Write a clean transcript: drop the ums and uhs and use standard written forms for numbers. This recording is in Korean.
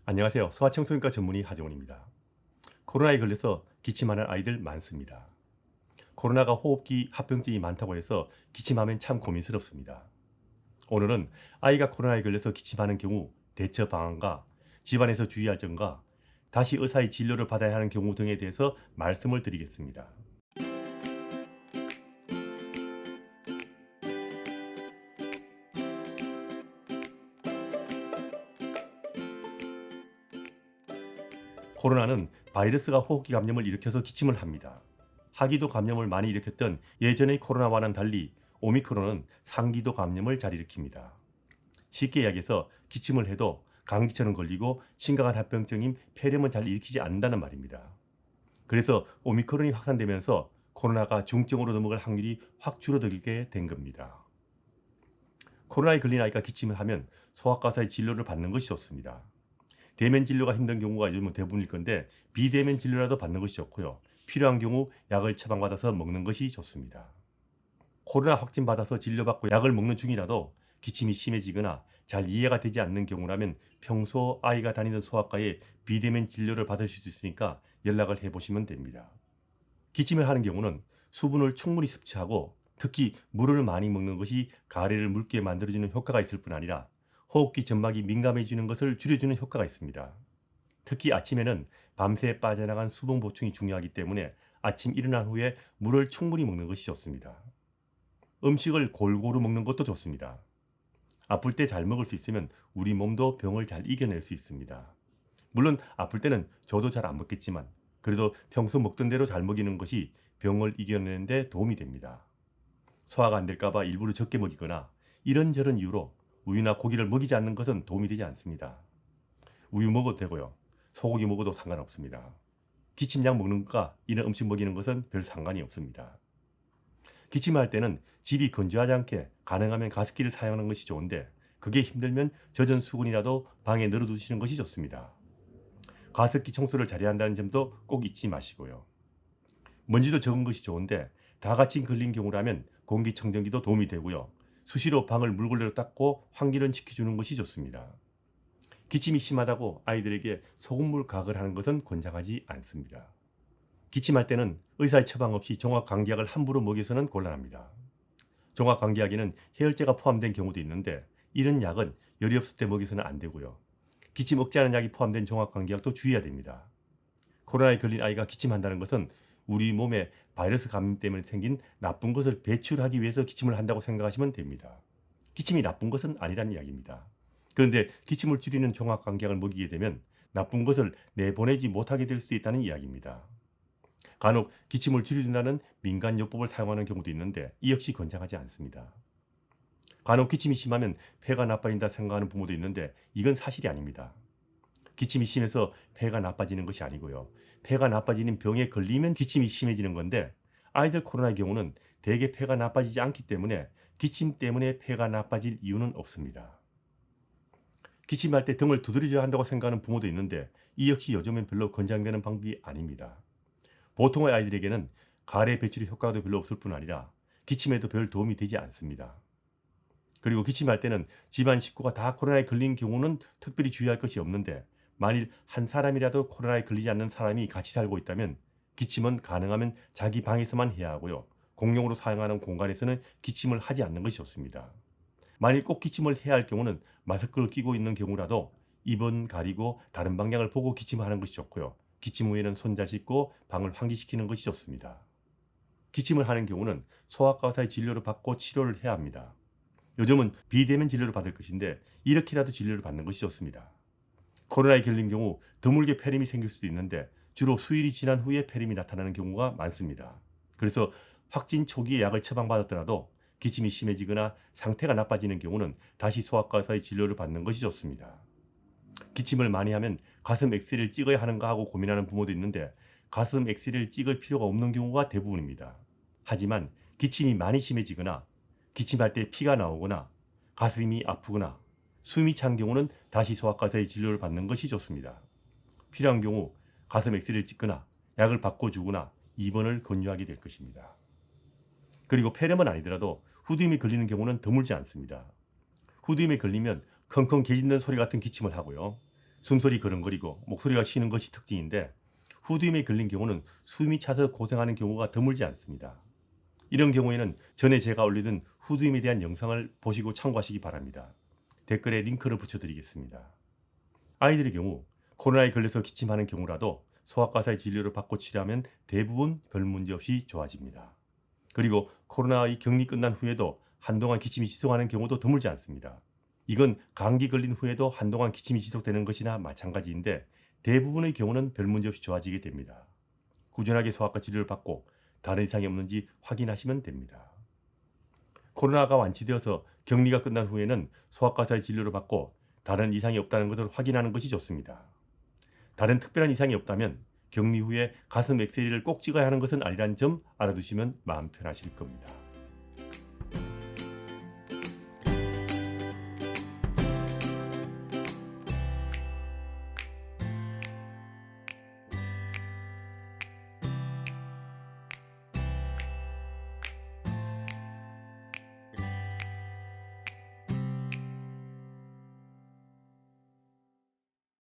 안녕하세요. 소아청소년과 전문의 하정원입니다. 코로나에 걸려서 기침하는 아이들 많습니다. 코로나가 호흡기 합병증이 많다고 해서 기침하면 참 고민스럽습니다. 오늘은 아이가 코로나에 걸려서 기침하는 경우 대처 방안과 집안에서 주의할 점과 다시 의사의 진료를 받아야 하는 경우 등에 대해서 말씀을 드리겠습니다. 코로나는 바이러스가 호흡기 감염을 일으켜서 기침을 합니다. 하기도 감염을 많이 일으켰던 예전의 코로나와는 달리 오미크론은 상기도 감염을 잘 일으킵니다. 쉽게 이야기해서 기침을 해도 감기처럼 걸리고 심각한 합병증인 폐렴은 잘 일으키지 않는다는 말입니다. 그래서 오미크론이 확산되면서 코로나가 중증으로 넘어갈 확률이 확 줄어들게 된 겁니다. 코로나에 걸린 아이가 기침을 하면 소아과사의 진료를 받는 것이 좋습니다. 대면 진료가 힘든 경우가 요즘은 대부분일 건데 비대면 진료라도 받는 것이 좋고요. 필요한 경우 약을 처방받아서 먹는 것이 좋습니다. 코로나 확진받아서 진료받고 약을 먹는 중이라도 기침이 심해지거나 잘 이해가 되지 않는 경우라면 평소 아이가 다니던 소아과에 비대면 진료를 받으실 수 있으니까 연락을 해보시면 됩니다. 기침을 하는 경우는 수분을 충분히 섭취하고 특히 물을 많이 먹는 것이 가래를 묽게 만들어주는 효과가 있을 뿐 아니라 호흡기 점막이 민감해지는 것을 줄여주는 효과가 있습니다. 특히 아침에는 밤새 빠져나간 수분 보충이 중요하기 때문에 아침 일어난 후에 물을 충분히 먹는 것이 좋습니다. 음식을 골고루 먹는 것도 좋습니다. 아플 때 잘 먹을 수 있으면 우리 몸도 병을 잘 이겨낼 수 있습니다. 물론 아플 때는 저도 잘 안 먹겠지만 그래도 평소 먹던 대로 잘 먹이는 것이 병을 이겨내는 데 도움이 됩니다. 소화가 안 될까봐 일부러 적게 먹이거나 이런저런 이유로 우유나 고기를 먹이지 않는 것은 도움이 되지 않습니다. 우유 먹어도 되고요. 소고기 먹어도 상관없습니다. 기침약 먹는 것과 이런 음식 먹이는 것은 별 상관이 없습니다. 기침할 때는 집이 건조하지 않게 가능하면 가습기를 사용하는 것이 좋은데 그게 힘들면 젖은 수건이라도 방에 널어두시는 것이 좋습니다. 가습기 청소를 잘해야 한다는 점도 꼭 잊지 마시고요. 먼지도 적은 것이 좋은데 다 같이 걸린 경우라면 공기청정기도 도움이 되고요. 수시로 방을 물걸레로 닦고 환기를 시켜주는 것이 좋습니다. 기침이 심하다고 아이들에게 소금물 가글 하는 것은 권장하지 않습니다. 기침할 때는 의사의 처방 없이 종합감기약을 함부로 먹여서는 곤란합니다. 종합감기약에는 해열제가 포함된 경우도 있는데 이런 약은 열이 없을 때 먹여서는 안 되고요. 기침 억제하는 약이 포함된 종합감기약도 주의해야 됩니다. 코로나에 걸린 아이가 기침한다는 것은 우리 몸에 바이러스 감염 때문에 생긴 나쁜 것을 배출하기 위해서 기침을 한다고 생각하시면 됩니다. 기침이 나쁜 것은 아니라는 이야기입니다. 그런데 기침을 줄이는 종합감기약을 먹이게 되면 나쁜 것을 내보내지 못하게 될 수 있다는 이야기입니다. 간혹 기침을 줄여준다는 민간요법을 사용하는 경우도 있는데 이 역시 권장하지 않습니다. 간혹 기침이 심하면 폐가 나빠진다 생각하는 부모도 있는데 이건 사실이 아닙니다. 기침이 심해서 폐가 나빠지는 것이 아니고요. 폐가 나빠지는 병에 걸리면 기침이 심해지는 건데 아이들 코로나의 경우는 대개 폐가 나빠지지 않기 때문에 기침 때문에 폐가 나빠질 이유는 없습니다. 기침할 때 등을 두드려줘야 한다고 생각하는 부모도 있는데 이 역시 요즘엔 별로 권장되는 방법이 아닙니다. 보통의 아이들에게는 가래 배출의 효과도 별로 없을 뿐 아니라 기침에도 별 도움이 되지 않습니다. 그리고 기침할 때는 집안 식구가 다 코로나에 걸린 경우는 특별히 주의할 것이 없는데 만일 한 사람이라도 코로나에 걸리지 않는 사람이 같이 살고 있다면 기침은 가능하면 자기 방에서만 해야 하고요. 공용으로 사용하는 공간에서는 기침을 하지 않는 것이 좋습니다. 만일 꼭 기침을 해야 할 경우는 마스크를 끼고 있는 경우라도 입은 가리고 다른 방향을 보고 기침하는 것이 좋고요. 기침 후에는 손 잘 씻고 방을 환기시키는 것이 좋습니다. 기침을 하는 경우는 소아과 의사의 진료를 받고 치료를 해야 합니다. 요즘은 비대면 진료를 받을 것인데 이렇게라도 진료를 받는 것이 좋습니다. 코로나에 걸린 경우 드물게 폐렴이 생길 수도 있는데 주로 수일이 지난 후에 폐렴이 나타나는 경우가 많습니다. 그래서 확진 초기에 약을 처방받았더라도 기침이 심해지거나 상태가 나빠지는 경우는 다시 소아과 의사의 진료를 받는 것이 좋습니다. 기침을 많이 하면 가슴 엑스레이를 찍어야 하는가 하고 고민하는 부모도 있는데 가슴 엑스레이를 찍을 필요가 없는 경우가 대부분입니다. 하지만 기침이 많이 심해지거나 기침할 때 피가 나오거나 가슴이 아프거나 숨이 찬 경우는 다시 소아과 의사의 진료를 받는 것이 좋습니다. 필요한 경우 가슴 엑스레이를 찍거나 약을 바꿔주거나 입원을 권유하게 될 것입니다. 그리고 폐렴은 아니더라도 후두염이 걸리는 경우는 드물지 않습니다. 후두염에 걸리면 컹컹 개짖는 소리 같은 기침을 하고요. 숨소리 그렁거리고 목소리가 쉬는 것이 특징인데 후두염에 걸린 경우는 숨이 차서 고생하는 경우가 드물지 않습니다. 이런 경우에는 전에 제가 올리던 후두염에 대한 영상을 보시고 참고하시기 바랍니다. 댓글에 링크를 붙여드리겠습니다. 아이들의 경우 코로나에 걸려서 기침하는 경우라도 소아과사의 진료를 받고 치료하면 대부분 별 문제 없이 좋아집니다. 그리고 코로나의 격리 끝난 후에도 한동안 기침이 지속하는 경우도 드물지 않습니다. 이건 감기 걸린 후에도 한동안 기침이 지속되는 것이나 마찬가지인데 대부분의 경우는 별 문제 없이 좋아지게 됩니다. 꾸준하게 소아과 진료를 받고 다른 이상이 없는지 확인하시면 됩니다. 코로나가 완치되어서 격리가 끝난 후에는 소아과사의 진료를 받고 다른 이상이 없다는 것을 확인하는 것이 좋습니다. 다른 특별한 이상이 없다면 격리 후에 가슴 엑스레이를 꼭 찍어야 하는 것은 아니라는 점 알아두시면 마음 편하실 겁니다.